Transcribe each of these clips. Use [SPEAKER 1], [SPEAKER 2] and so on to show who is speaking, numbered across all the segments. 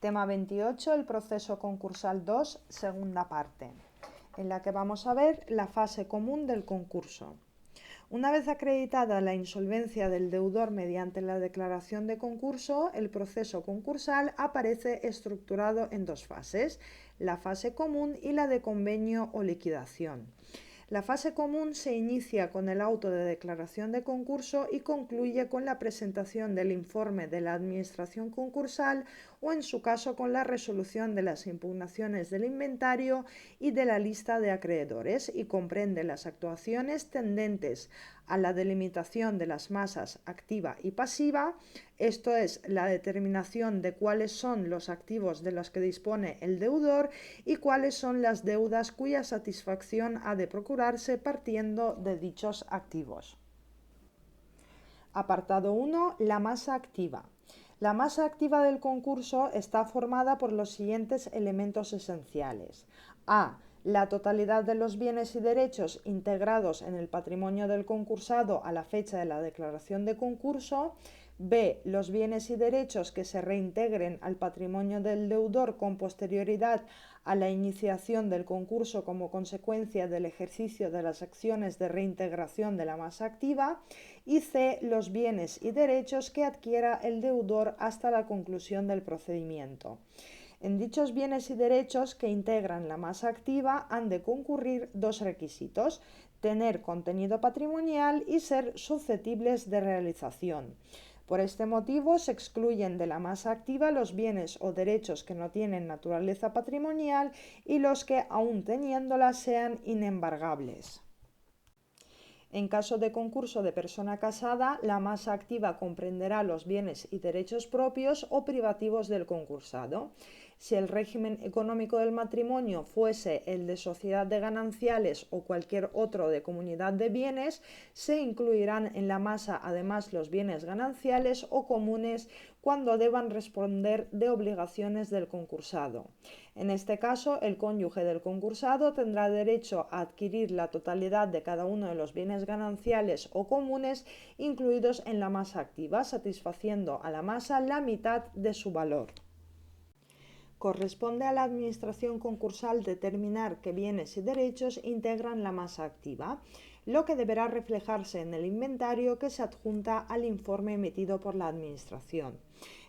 [SPEAKER 1] Tema 28, el proceso concursal 2, segunda parte, en la que vamos a ver la fase común del concurso. Una vez acreditada la insolvencia del deudor mediante la declaración de concurso, el proceso concursal aparece estructurado en dos fases, la fase común y la de convenio o liquidación. La fase común se inicia con el auto de declaración de concurso y concluye con la presentación del informe de la administración concursal o, en su caso, con la resolución de las impugnaciones del inventario y de la lista de acreedores, y comprende las actuaciones tendentes a la delimitación de las masas activa y pasiva, esto es, la determinación de cuáles son los activos de los que dispone el deudor y cuáles son las deudas cuya satisfacción ha de procurarse partiendo de dichos activos. Apartado 1. La masa activa. La masa activa del concurso está formada por los siguientes elementos esenciales. A. La totalidad de los bienes y derechos integrados en el patrimonio del concursado a la fecha de la declaración de concurso. B. Los bienes y derechos que se reintegren al patrimonio del deudor con posterioridad a la iniciación del concurso como consecuencia del ejercicio de las acciones de reintegración de la masa activa. Y C. Los bienes y derechos que adquiera el deudor hasta la conclusión del procedimiento. En dichos bienes y derechos que integran la masa activa han de concurrir dos requisitos: tener contenido patrimonial y ser susceptibles de realización. Por este motivo se excluyen de la masa activa los bienes o derechos que no tienen naturaleza patrimonial y los que, aun teniéndola, sean inembargables. En caso de concurso de persona casada, la masa activa comprenderá los bienes y derechos propios o privativos del concursado. Si el régimen económico del matrimonio fuese el de sociedad de gananciales o cualquier otro de comunidad de bienes, se incluirán en la masa además los bienes gananciales o comunes cuando deban responder de obligaciones del concursado. En este caso, el cónyuge del concursado tendrá derecho a adquirir la totalidad de cada uno de los bienes gananciales o comunes incluidos en la masa activa, satisfaciendo a la masa la mitad de su valor. Corresponde a la administración concursal determinar qué bienes y derechos integran la masa activa, lo que deberá reflejarse en el inventario que se adjunta al informe emitido por la administración.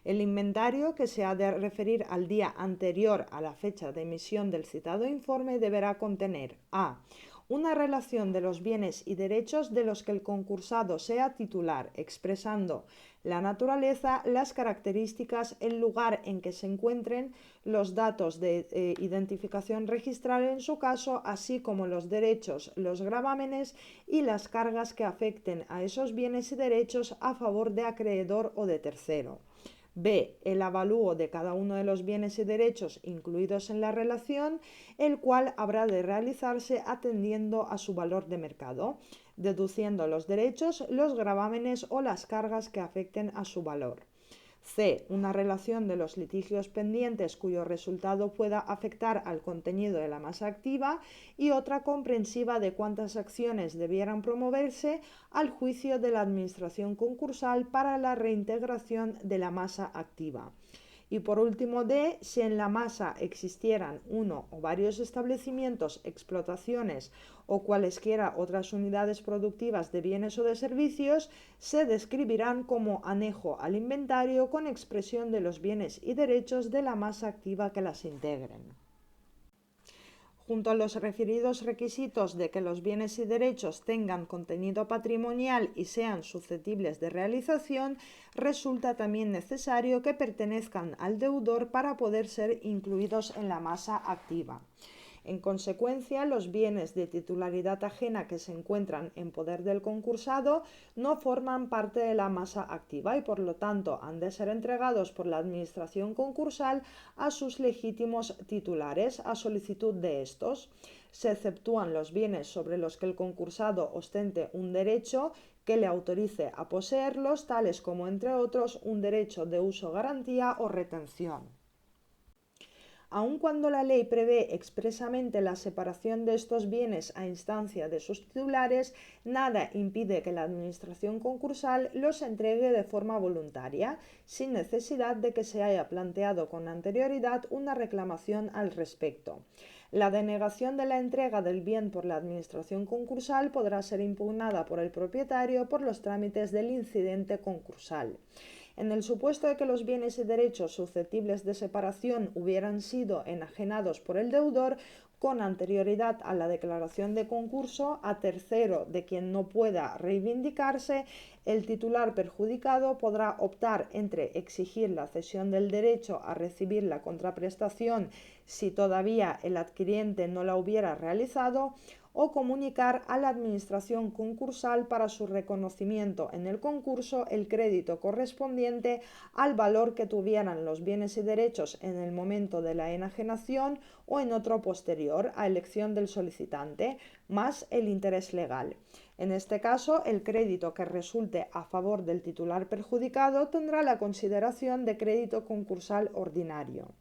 [SPEAKER 1] El inventario, que se ha de referir al día anterior a la fecha de emisión del citado informe, deberá contener: a. Una relación de los bienes y derechos de los que el concursado sea titular, expresando la naturaleza, las características, el lugar en que se encuentren, los datos de identificación registral en su caso, así como los derechos, los gravámenes y las cargas que afecten a esos bienes y derechos a favor de acreedor o de tercero. B. El avalúo de cada uno de los bienes y derechos incluidos en la relación, el cual habrá de realizarse atendiendo a su valor de mercado, deduciendo los derechos, los gravámenes o las cargas que afecten a su valor. C. Una relación de los litigios pendientes cuyo resultado pueda afectar al contenido de la masa activa y otra comprensiva de cuántas acciones debieran promoverse al juicio de la administración concursal para la reintegración de la masa activa. Y por último, D. Si en la masa existieran uno o varios establecimientos, explotaciones o cualesquiera otras unidades productivas de bienes o de servicios, se describirán como anejo al inventario con expresión de los bienes y derechos de la masa activa que las integren. Junto a los referidos requisitos de que los bienes y derechos tengan contenido patrimonial y sean susceptibles de realización, resulta también necesario que pertenezcan al deudor para poder ser incluidos en la masa activa. En consecuencia, los bienes de titularidad ajena que se encuentran en poder del concursado no forman parte de la masa activa y, por lo tanto, han de ser entregados por la administración concursal a sus legítimos titulares a solicitud de estos. Se exceptúan los bienes sobre los que el concursado ostente un derecho que le autorice a poseerlos, tales como, entre otros, un derecho de uso, garantía o retención. Aun cuando la ley prevé expresamente la separación de estos bienes a instancia de sus titulares, nada impide que la Administración concursal los entregue de forma voluntaria, sin necesidad de que se haya planteado con anterioridad una reclamación al respecto. La denegación de la entrega del bien por la Administración concursal podrá ser impugnada por el propietario por los trámites del incidente concursal. En el supuesto de que los bienes y derechos susceptibles de separación hubieran sido enajenados por el deudor con anterioridad a la declaración de concurso a tercero de quien no pueda reivindicarse, el titular perjudicado podrá optar entre exigir la cesión del derecho a recibir la contraprestación si todavía el adquiriente no la hubiera realizado, o comunicar a la Administración concursal para su reconocimiento en el concurso el crédito correspondiente al valor que tuvieran los bienes y derechos en el momento de la enajenación o en otro posterior a elección del solicitante, más el interés legal. En este caso, el crédito que resulte a favor del titular perjudicado tendrá la consideración de crédito concursal ordinario.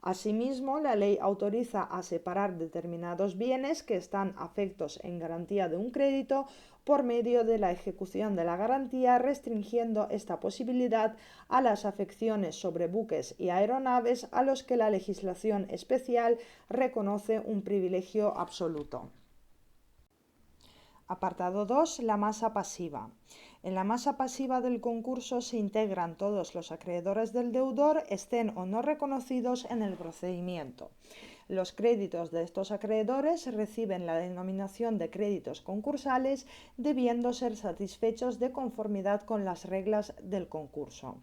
[SPEAKER 1] Asimismo, la ley autoriza a separar determinados bienes que están afectos en garantía de un crédito por medio de la ejecución de la garantía, restringiendo esta posibilidad a las afecciones sobre buques y aeronaves a los que la legislación especial reconoce un privilegio absoluto. Apartado 2. La masa pasiva. En la masa pasiva del concurso se integran todos los acreedores del deudor, estén o no reconocidos en el procedimiento. Los créditos de estos acreedores reciben la denominación de créditos concursales, debiendo ser satisfechos de conformidad con las reglas del concurso.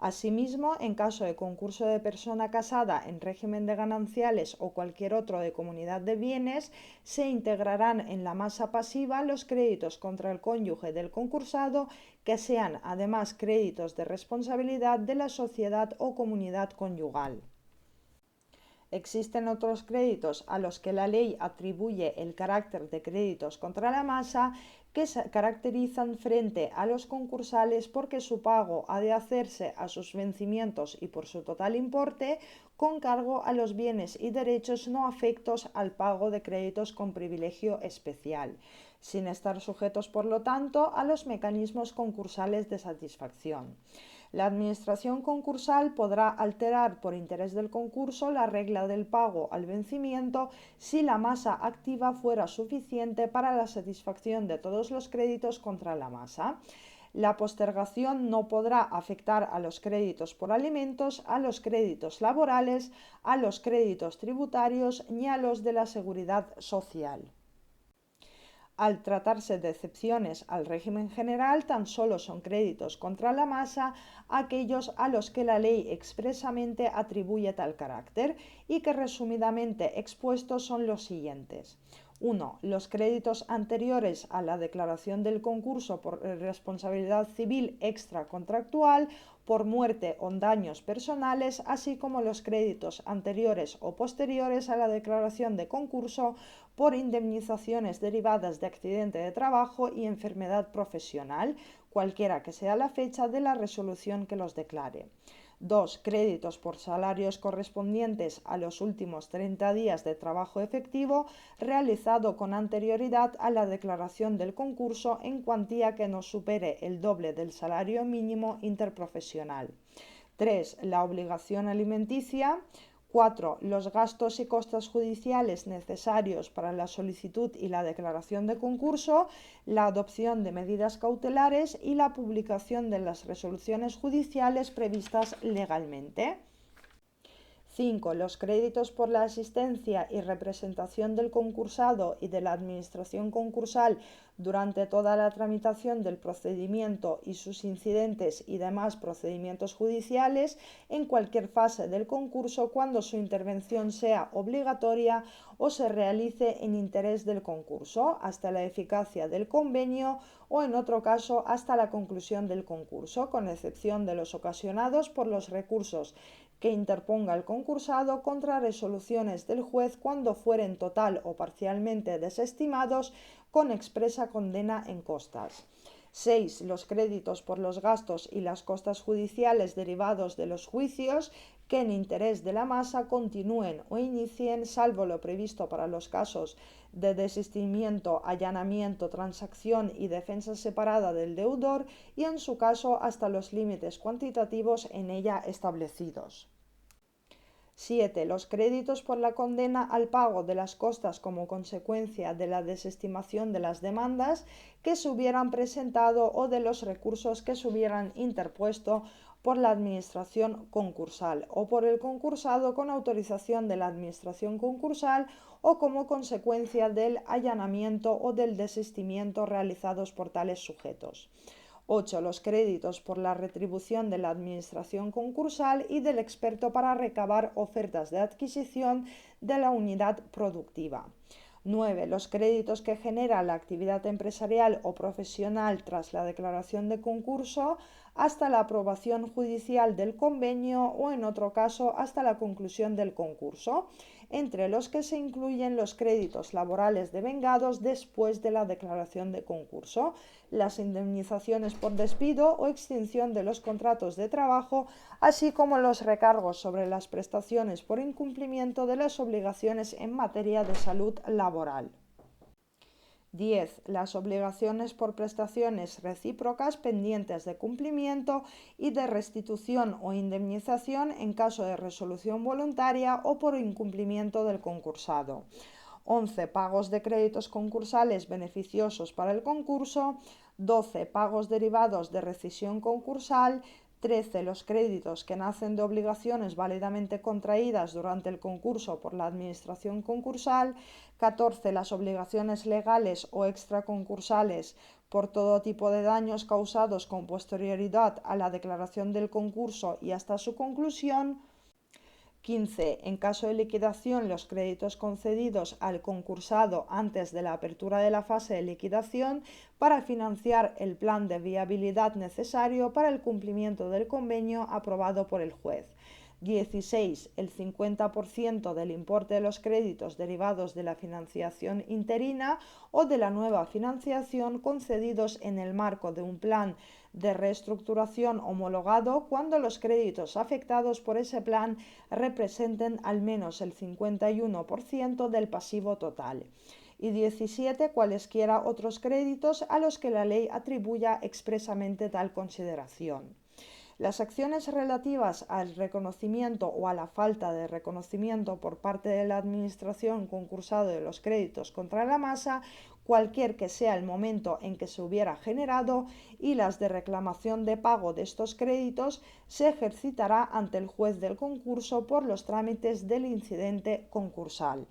[SPEAKER 1] Asimismo, en caso de concurso de persona casada en régimen de gananciales o cualquier otro de comunidad de bienes, se integrarán en la masa pasiva los créditos contra el cónyuge del concursado, que sean además créditos de responsabilidad de la sociedad o comunidad conyugal. Existen otros créditos a los que la ley atribuye el carácter de créditos contra la masa, que se caracterizan frente a los concursales porque su pago ha de hacerse a sus vencimientos y por su total importe, con cargo a los bienes y derechos no afectos al pago de créditos con privilegio especial, sin estar sujetos, por lo tanto, a los mecanismos concursales de satisfacción. La Administración concursal podrá alterar por interés del concurso la regla del pago al vencimiento si la masa activa fuera suficiente para la satisfacción de todos los créditos contra la masa. La postergación no podrá afectar a los créditos por alimentos, a los créditos laborales, a los créditos tributarios ni a los de la seguridad social. Al tratarse de excepciones al régimen general, tan solo son créditos contra la masa aquellos a los que la ley expresamente atribuye tal carácter y que resumidamente expuestos son los siguientes. 1. Los créditos anteriores a la declaración del concurso por responsabilidad civil extracontractual, por muerte o daños personales, así como los créditos anteriores o posteriores a la declaración de concurso por indemnizaciones derivadas de accidente de trabajo y enfermedad profesional, cualquiera que sea la fecha de la resolución que los declare. 2. Créditos por salarios correspondientes a los últimos 30 días de trabajo efectivo realizado con anterioridad a la declaración del concurso en cuantía que no supere el doble del salario mínimo interprofesional. 3. La obligación alimenticia. 4. Los gastos y costas judiciales necesarios para la solicitud y la declaración de concurso, la adopción de medidas cautelares y la publicación de las resoluciones judiciales previstas legalmente. 5. Los créditos por la asistencia y representación del concursado y de la Administración concursal durante toda la tramitación del procedimiento y sus incidentes y demás procedimientos judiciales en cualquier fase del concurso cuando su intervención sea obligatoria o se realice en interés del concurso hasta la eficacia del convenio o en otro caso hasta la conclusión del concurso, con excepción de los ocasionados por los recursos que interponga el concursado contra resoluciones del juez cuando fueren total o parcialmente desestimados con expresa condena en costas. 6. Los créditos por los gastos y las costas judiciales derivados de los juicios que en interés de la masa continúen o inicien, salvo lo previsto para los casos de desistimiento, allanamiento, transacción y defensa separada del deudor y en su caso hasta los límites cuantitativos en ella establecidos. 7. Los créditos por la condena al pago de las costas como consecuencia de la desestimación de las demandas que se hubieran presentado o de los recursos que se hubieran interpuesto por la administración concursal o por el concursado con autorización de la administración concursal o como consecuencia del allanamiento o del desistimiento realizados por tales sujetos. 8. Los créditos por la retribución de la administración concursal y del experto para recabar ofertas de adquisición de la unidad productiva. 9. Los créditos que genera la actividad empresarial o profesional tras la declaración de concurso hasta la aprobación judicial del convenio o en otro caso hasta la conclusión del concurso, entre los que se incluyen los créditos laborales devengados después de la declaración de concurso, las indemnizaciones por despido o extinción de los contratos de trabajo, así como los recargos sobre las prestaciones por incumplimiento de las obligaciones en materia de salud laboral. 10. Las obligaciones por prestaciones recíprocas pendientes de cumplimiento y de restitución o indemnización en caso de resolución voluntaria o por incumplimiento del concursado. 11. Pagos de créditos concursales beneficiosos para el concurso. 12. Pagos derivados de rescisión concursal. 13. Los créditos que nacen de obligaciones válidamente contraídas durante el concurso por la administración concursal. 14. Las obligaciones legales o extraconcursales por todo tipo de daños causados con posterioridad a la declaración del concurso y hasta su conclusión. 15. En caso de liquidación, los créditos concedidos al concursado antes de la apertura de la fase de liquidación para financiar el plan de viabilidad necesario para el cumplimiento del convenio aprobado por el juez. 16. El 50% del importe de los créditos derivados de la financiación interina o de la nueva financiación concedidos en el marco de un plan de reestructuración homologado cuando los créditos afectados por ese plan representen al menos el 51% del pasivo total. Y 17. Cualesquiera otros créditos a los que la ley atribuya expresamente tal consideración. Las acciones relativas al reconocimiento o a la falta de reconocimiento por parte de la Administración concursado de los créditos contra la masa, cualquier que sea el momento en que se hubiera generado, y las de reclamación de pago de estos créditos, se ejercitará ante el juez del concurso por los trámites del incidente concursal.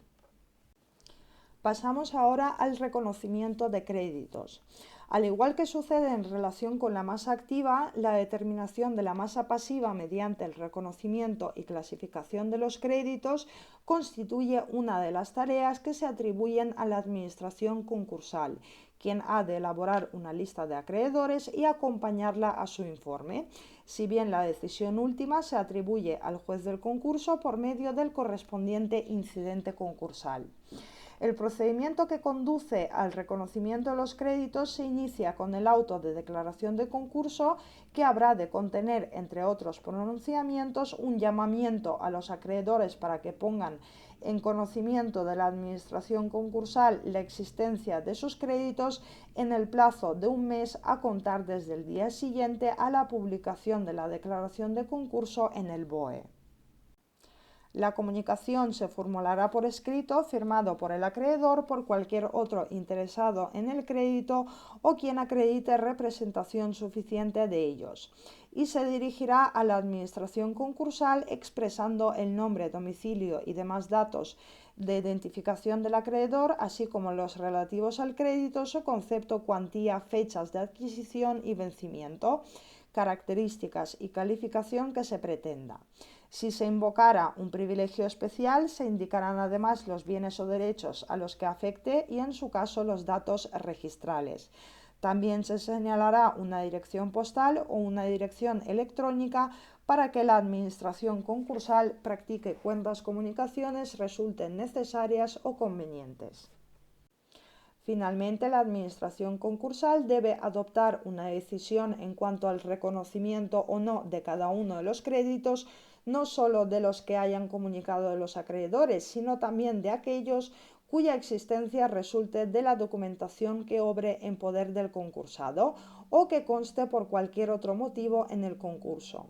[SPEAKER 1] Pasamos ahora al reconocimiento de créditos. Al igual que sucede en relación con la masa activa, la determinación de la masa pasiva mediante el reconocimiento y clasificación de los créditos constituye una de las tareas que se atribuyen a la Administración concursal, quien ha de elaborar una lista de acreedores y acompañarla a su informe, si bien la decisión última se atribuye al juez del concurso por medio del correspondiente incidente concursal. El procedimiento que conduce al reconocimiento de los créditos se inicia con el auto de declaración de concurso, que habrá de contener, entre otros pronunciamientos, un llamamiento a los acreedores para que pongan en conocimiento de la Administración concursal la existencia de sus créditos en el plazo de un mes a contar desde el día siguiente a la publicación de la declaración de concurso en el BOE. La comunicación se formulará por escrito, firmado por el acreedor, por cualquier otro interesado en el crédito o quien acredite representación suficiente de ellos, y se dirigirá a la Administración concursal expresando el nombre, domicilio y demás datos de identificación del acreedor, así como los relativos al crédito, su concepto, cuantía, fechas de adquisición y vencimiento, características y calificación que se pretenda. Si se invocara un privilegio especial, se indicarán además los bienes o derechos a los que afecte y, en su caso, los datos registrales. También se señalará una dirección postal o una dirección electrónica para que la Administración concursal practique cuantas comunicaciones resulten necesarias o convenientes. Finalmente, la Administración concursal debe adoptar una decisión en cuanto al reconocimiento o no de cada uno de los créditos no solo de los que hayan comunicado de los acreedores, sino también de aquellos cuya existencia resulte de la documentación que obre en poder del concursado o que conste por cualquier otro motivo en el concurso.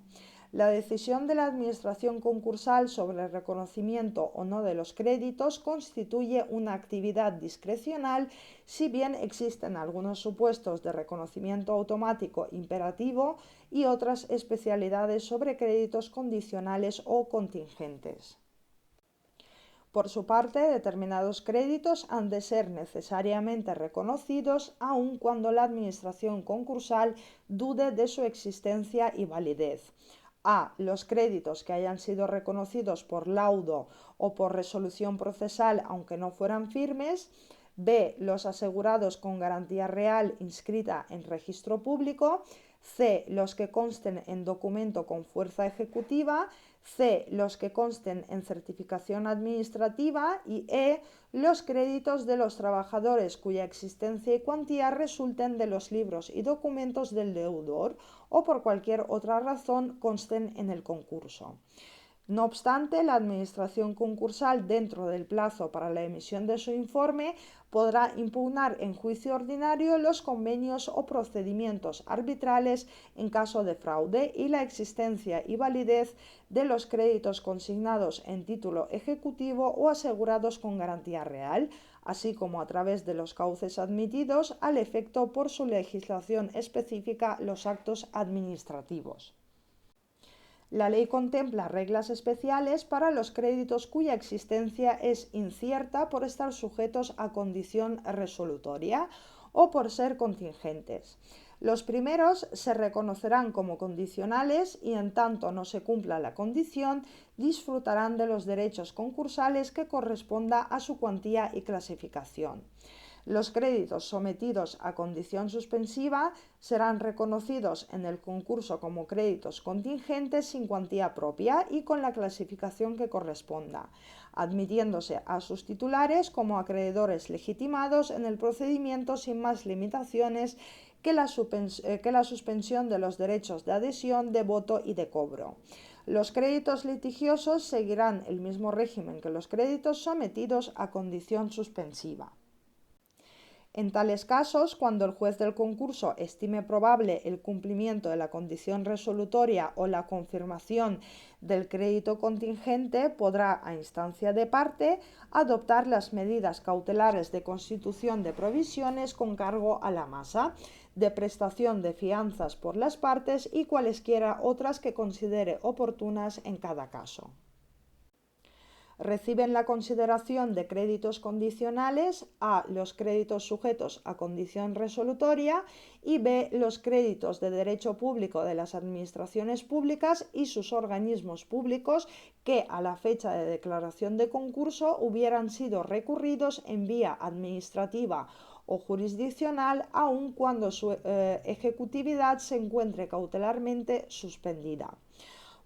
[SPEAKER 1] La decisión de la Administración concursal sobre el reconocimiento o no de los créditos constituye una actividad discrecional, si bien existen algunos supuestos de reconocimiento automático imperativo y otras especialidades sobre créditos condicionales o contingentes. Por su parte, determinados créditos han de ser necesariamente reconocidos aun cuando la Administración concursal dude de su existencia y validez. A. Los créditos que hayan sido reconocidos por laudo o por resolución procesal aunque no fueran firmes. B. Los asegurados con garantía real inscrita en registro público. C. Los que consten en documento con fuerza ejecutiva. C. Los que consten en certificación administrativa. Y E. Los créditos de los trabajadores cuya existencia y cuantía resulten de los libros y documentos del deudor o por cualquier otra razón consten en el concurso. No obstante, la Administración concursal, dentro del plazo para la emisión de su informe, podrá impugnar en juicio ordinario los convenios o procedimientos arbitrales en caso de fraude y la existencia y validez de los créditos consignados en título ejecutivo o asegurados con garantía real, así como a través de los cauces admitidos al efecto por su legislación específica los actos administrativos. La ley contempla reglas especiales para los créditos cuya existencia es incierta por estar sujetos a condición resolutoria o por ser contingentes. Los primeros se reconocerán como condicionales y en tanto no se cumpla la condición, disfrutarán de los derechos concursales que corresponda a su cuantía y clasificación. Los créditos sometidos a condición suspensiva serán reconocidos en el concurso como créditos contingentes sin cuantía propia y con la clasificación que corresponda, admitiéndose a sus titulares como acreedores legitimados en el procedimiento sin más limitaciones que la suspensión de los derechos de adhesión, de voto y de cobro. Los créditos litigiosos seguirán el mismo régimen que los créditos sometidos a condición suspensiva. En tales casos, cuando el juez del concurso estime probable el cumplimiento de la condición resolutoria o la confirmación del crédito contingente, podrá, a instancia de parte, adoptar las medidas cautelares de constitución de provisiones con cargo a la masa, de prestación de fianzas por las partes y cualesquiera otras que considere oportunas en cada caso. Reciben la consideración de créditos condicionales a. Los créditos sujetos a condición resolutoria y b. Los créditos de derecho público de las administraciones públicas y sus organismos públicos que a la fecha de declaración de concurso hubieran sido recurridos en vía administrativa o jurisdiccional aun cuando su ejecutividad se encuentre cautelarmente suspendida.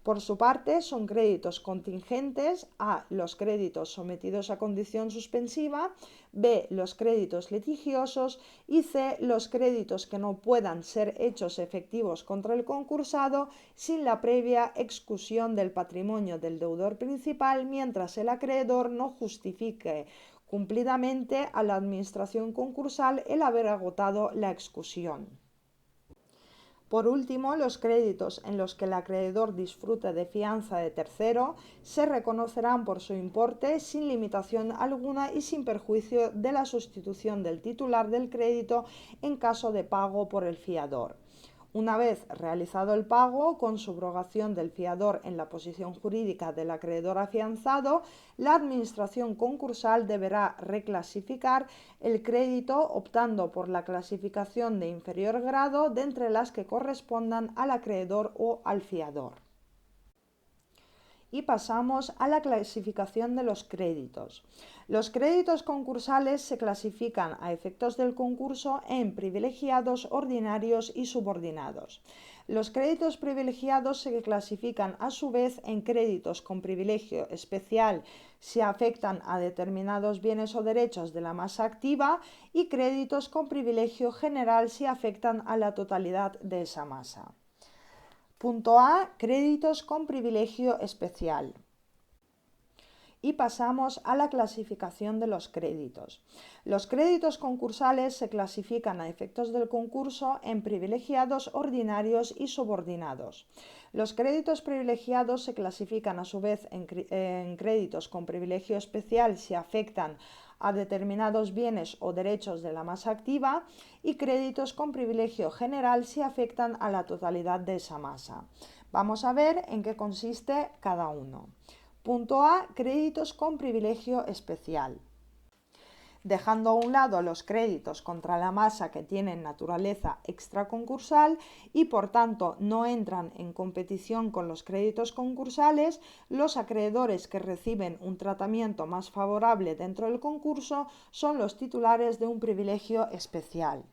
[SPEAKER 1] Por su parte, son créditos contingentes a. Los créditos sometidos a condición suspensiva, b. Los créditos litigiosos y c. Los créditos que no puedan ser hechos efectivos contra el concursado sin la previa excusión del patrimonio del deudor principal mientras el acreedor no justifique cumplidamente a la Administración concursal el haber agotado la excusión. Por último, los créditos en los que el acreedor disfrute de fianza de tercero se reconocerán por su importe sin limitación alguna y sin perjuicio de la sustitución del titular del crédito en caso de pago por el fiador. Una vez realizado el pago, con subrogación del fiador en la posición jurídica del acreedor afianzado, la Administración concursal deberá reclasificar el crédito optando por la clasificación de inferior grado de entre las que correspondan al acreedor o al fiador. Y pasamos a la clasificación de los créditos. Los créditos concursales se clasifican a efectos del concurso en privilegiados, ordinarios y subordinados. Los créditos privilegiados se clasifican a su vez en créditos con privilegio especial si afectan a determinados bienes o derechos de la masa activa y créditos con privilegio general si afectan a la totalidad de esa masa. Punto A, créditos con privilegio especial. Y pasamos a la clasificación de los créditos. Los créditos concursales se clasifican a efectos del concurso en privilegiados, ordinarios y subordinados. Los créditos privilegiados se clasifican a su vez en créditos con privilegio especial si afectan a determinados bienes o derechos de la masa activa y créditos con privilegio general si afectan a la totalidad de esa masa. Vamos a ver en qué consiste cada uno. Punto A, créditos con privilegio especial. Dejando a un lado los créditos contra la masa que tienen naturaleza extraconcursal y por tanto no entran en competición con los créditos concursales, los acreedores que reciben un tratamiento más favorable dentro del concurso son los titulares de un privilegio especial.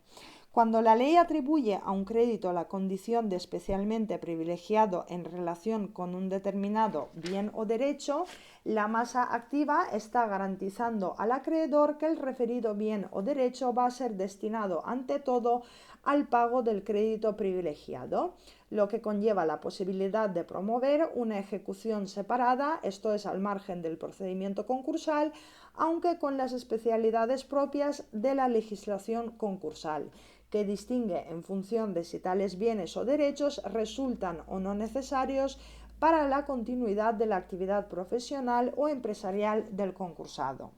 [SPEAKER 1] Cuando la ley atribuye a un crédito la condición de especialmente privilegiado en relación con un determinado bien o derecho, la masa activa está garantizando al acreedor que el referido bien o derecho va a ser destinado ante todo al pago del crédito privilegiado, lo que conlleva la posibilidad de promover una ejecución separada, esto es al margen del procedimiento concursal, aunque con las especialidades propias de la legislación concursal, que distingue en función de si tales bienes o derechos resultan o no necesarios para la continuidad de la actividad profesional o empresarial del concursado.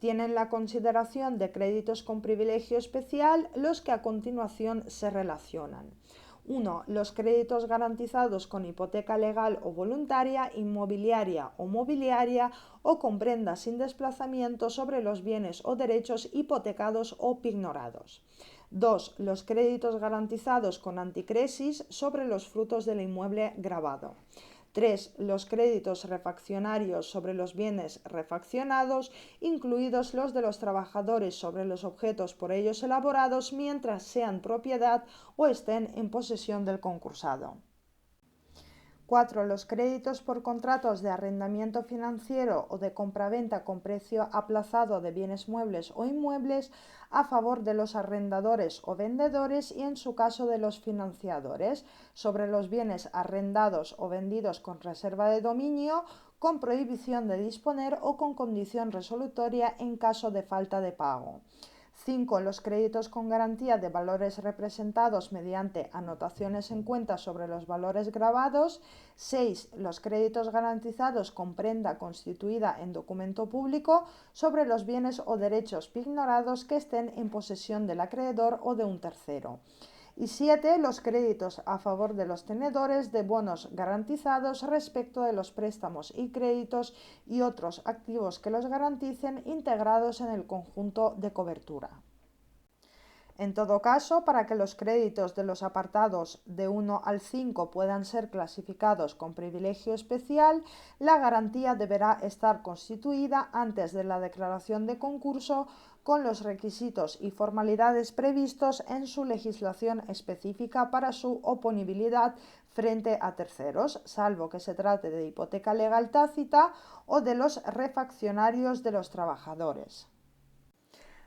[SPEAKER 1] Tienen la consideración de créditos con privilegio especial los que a continuación se relacionan. 1. Los créditos garantizados con hipoteca legal o voluntaria, inmobiliaria o mobiliaria o con prenda sin desplazamiento sobre los bienes o derechos hipotecados o pignorados. 2. Los créditos garantizados con anticresis sobre los frutos del inmueble gravado. 3. Los créditos refaccionarios sobre los bienes refaccionados, incluidos los de los trabajadores sobre los objetos por ellos elaborados mientras sean propiedad o estén en posesión del concursado. 4. Los créditos por contratos de arrendamiento financiero o de compraventa con precio aplazado de bienes muebles o inmuebles a favor de los arrendadores o vendedores y en su caso de los financiadores sobre los bienes arrendados o vendidos con reserva de dominio, con prohibición de disponer o con condición resolutoria en caso de falta de pago. 5. Los créditos con garantía de valores representados mediante anotaciones en cuenta sobre los valores gravados. 6. Los créditos garantizados con prenda constituida en documento público sobre los bienes o derechos pignorados que estén en posesión del acreedor o de un tercero. Y 7. Los créditos a favor de los tenedores de bonos garantizados respecto de los préstamos y créditos y otros activos que los garanticen integrados en el conjunto de cobertura. En todo caso, para que los créditos de los apartados de 1 al 5 puedan ser clasificados con privilegio especial, la garantía deberá estar constituida antes de la declaración de concurso con los requisitos y formalidades previstos en su legislación específica para su oponibilidad frente a terceros, salvo que se trate de hipoteca legal tácita o de los refaccionarios de los trabajadores.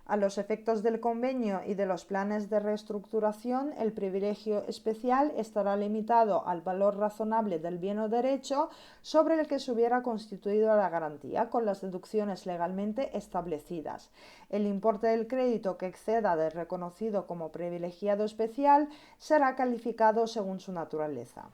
[SPEAKER 1] A los efectos del convenio y de los planes de reestructuración, el privilegio especial estará limitado al valor razonable del bien o derecho sobre el que se hubiera constituido la garantía, con las deducciones legalmente establecidas. El importe del crédito que exceda del reconocido como privilegiado especial será calificado según su naturaleza.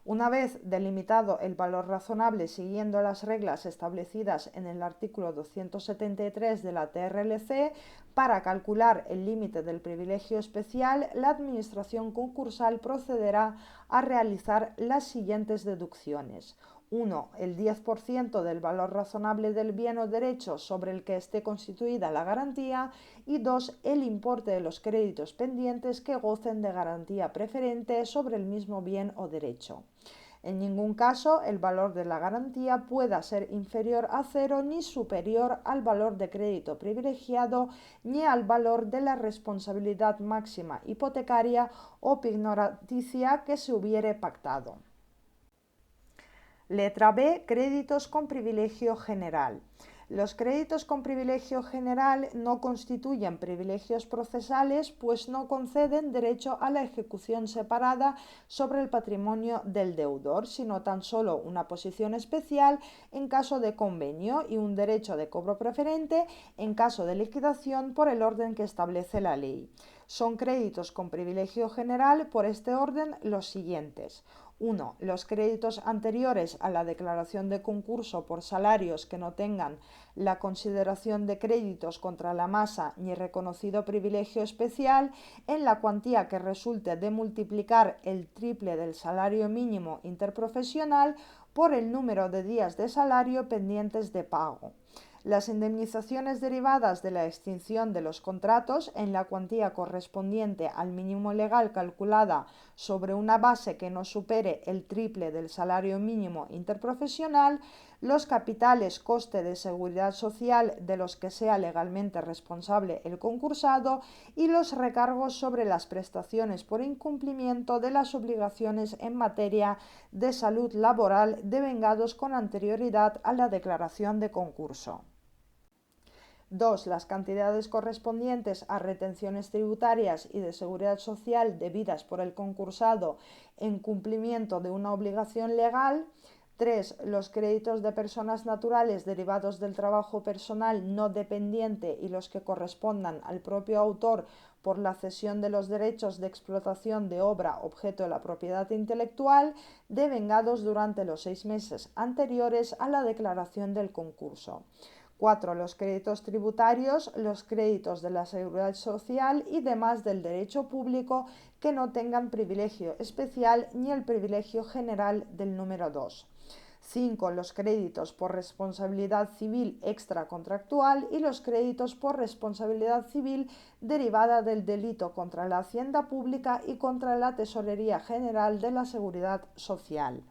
[SPEAKER 1] Una vez delimitado el valor razonable siguiendo las reglas establecidas en el artículo 273 de la TRLC, para calcular el límite del privilegio especial, la Administración concursal procederá a realizar las siguientes deducciones. 1. El 10% del valor razonable del bien o derecho sobre el que esté constituida la garantía y 2. El importe de los créditos pendientes que gocen de garantía preferente sobre el mismo bien o derecho. En ningún caso el valor de la garantía pueda ser inferior a 0 ni superior al valor de crédito privilegiado ni al valor de la responsabilidad máxima hipotecaria o pignoraticia que se hubiere pactado. Letra B. Créditos con privilegio general. Los créditos con privilegio general no constituyen privilegios procesales, pues no conceden derecho a la ejecución separada sobre el patrimonio del deudor, sino tan solo una posición especial en caso de convenio y un derecho de cobro preferente en caso de liquidación por el orden que establece la ley. Son créditos con privilegio general por este orden los siguientes. 1. Los créditos anteriores a la declaración de concurso por salarios que no tengan la consideración de créditos contra la masa ni reconocido privilegio especial en la cuantía que resulte de multiplicar el triple del salario mínimo interprofesional por el número de días de salario pendientes de pago. Las indemnizaciones derivadas de la extinción de los contratos en la cuantía correspondiente al mínimo legal calculada sobre una base que no supere el triple del salario mínimo interprofesional, los capitales coste de seguridad social de los que sea legalmente responsable el concursado y los recargos sobre las prestaciones por incumplimiento de las obligaciones en materia de salud laboral devengados con anterioridad a la declaración de concurso. 2. Las cantidades correspondientes a retenciones tributarias y de seguridad social debidas por el concursado en cumplimiento de una obligación legal. 3. Los créditos de personas naturales derivados del trabajo personal no dependiente y los que correspondan al propio autor por la cesión de los derechos de explotación de obra objeto de la propiedad intelectual, devengados durante los 6 meses anteriores a la declaración del concurso. 4. Los créditos tributarios, los créditos de la seguridad social y demás del derecho público que no tengan privilegio especial ni el privilegio general del número 2. 5. Los créditos por responsabilidad civil extracontractual y los créditos por responsabilidad civil derivada del delito contra la hacienda pública y contra la Tesorería General de la Seguridad Social.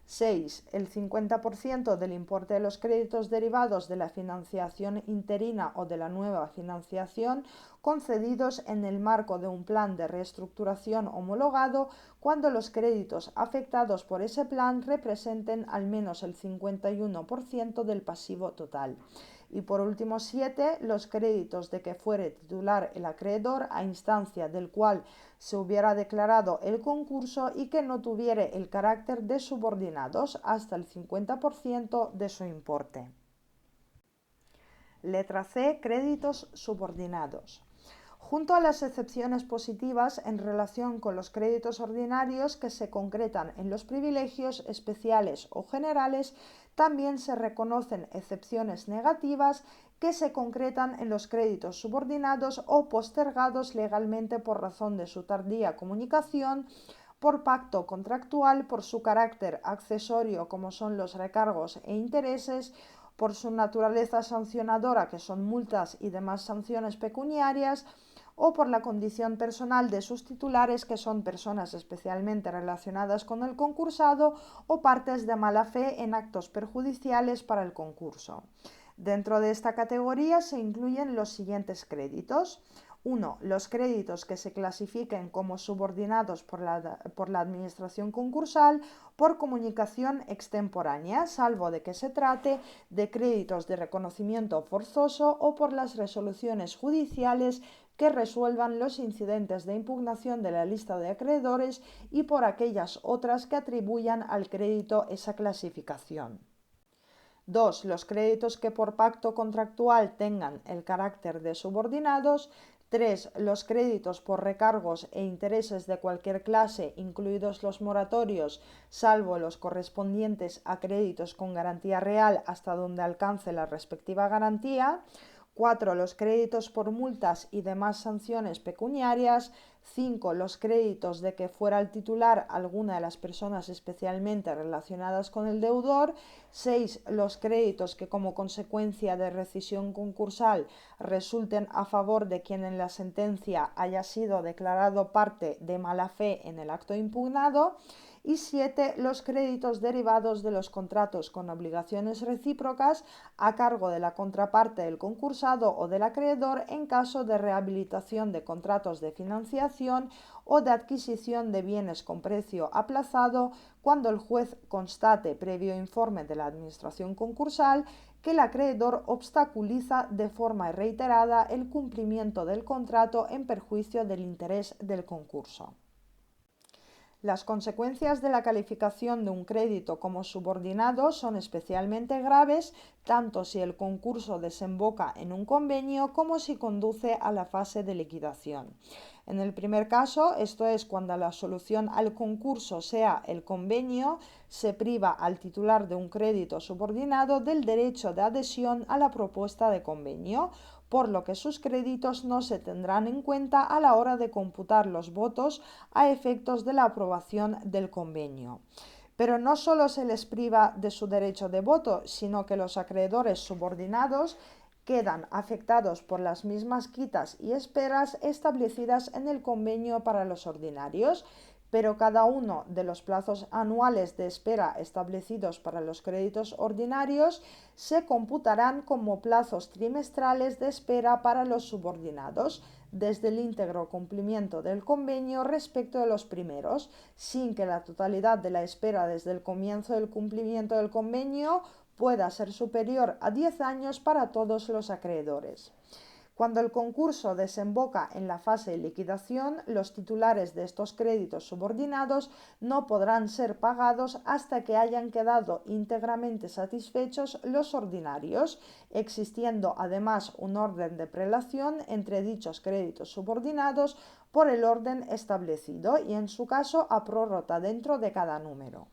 [SPEAKER 1] 6. El 50% del importe de los créditos derivados de la financiación interina o de la nueva financiación concedidos en el marco de un plan de reestructuración homologado cuando los créditos afectados por ese plan representen al menos el 51% del pasivo total. Y por último, 7. Los créditos de que fuere titular el acreedor a instancia del cual se hubiera declarado el concurso y que no tuviere el carácter de subordinados hasta el 50% de su importe. Letra C. Créditos subordinados. Junto a las excepciones positivas en relación con los créditos ordinarios que se concretan en los privilegios especiales o generales, también se reconocen excepciones negativas que se concretan en los créditos subordinados o postergados legalmente por razón de su tardía comunicación, por pacto contractual, por su carácter accesorio como son los recargos e intereses, por su naturaleza sancionadora que son multas y demás sanciones pecuniarias, o por la condición personal de sus titulares que son personas especialmente relacionadas con el concursado o partes de mala fe en actos perjudiciales para el concurso. Dentro de esta categoría se incluyen los siguientes créditos. 1. Los créditos que se clasifiquen como subordinados por la Administración concursal por comunicación extemporánea, salvo de que se trate de créditos de reconocimiento forzoso o por las resoluciones judiciales que resuelvan los incidentes de impugnación de la lista de acreedores y por aquellas otras que atribuyan al crédito esa clasificación. 2. Los créditos que por pacto contractual tengan el carácter de subordinados. 3. Los créditos por recargos e intereses de cualquier clase, incluidos los moratorios, salvo los correspondientes a créditos con garantía real hasta donde alcance la respectiva garantía. 4. Los créditos por multas y demás sanciones pecuniarias. 5. Los créditos de que fuera el titular alguna de las personas especialmente relacionadas con el deudor. 6. Los créditos que como consecuencia de rescisión concursal resulten a favor de quien en la sentencia haya sido declarado parte de mala fe en el acto impugnado. Y 7. Los créditos derivados de los contratos con obligaciones recíprocas a cargo de la contraparte del concursado o del acreedor en caso de rehabilitación de contratos de financiación o de adquisición de bienes con precio aplazado, cuando el juez constate, previo informe de la Administración concursal, que el acreedor obstaculiza de forma reiterada el cumplimiento del contrato en perjuicio del interés del concurso. Las consecuencias de la calificación de un crédito como subordinado son especialmente graves, tanto si el concurso desemboca en un convenio como si conduce a la fase de liquidación. En el primer caso, esto es cuando la solución al concurso sea el convenio, se priva al titular de un crédito subordinado del derecho de adhesión a la propuesta de convenio, por lo que sus créditos no se tendrán en cuenta a la hora de computar los votos a efectos de la aprobación del convenio. Pero no solo se les priva de su derecho de voto, sino que los acreedores subordinados quedan afectados por las mismas quitas y esperas establecidas en el convenio para los ordinarios, pero cada uno de los plazos anuales de espera establecidos para los créditos ordinarios se computarán como plazos trimestrales de espera para los subordinados, desde el íntegro cumplimiento del convenio respecto de los primeros, sin que la totalidad de la espera desde el comienzo del cumplimiento del convenio pueda ser superior a 10 años para todos los acreedores. Cuando el concurso desemboca en la fase de liquidación, los titulares de estos créditos subordinados no podrán ser pagados hasta que hayan quedado íntegramente satisfechos los ordinarios, existiendo además un orden de prelación entre dichos créditos subordinados por el orden establecido y, en su caso, a prórrota dentro de cada número.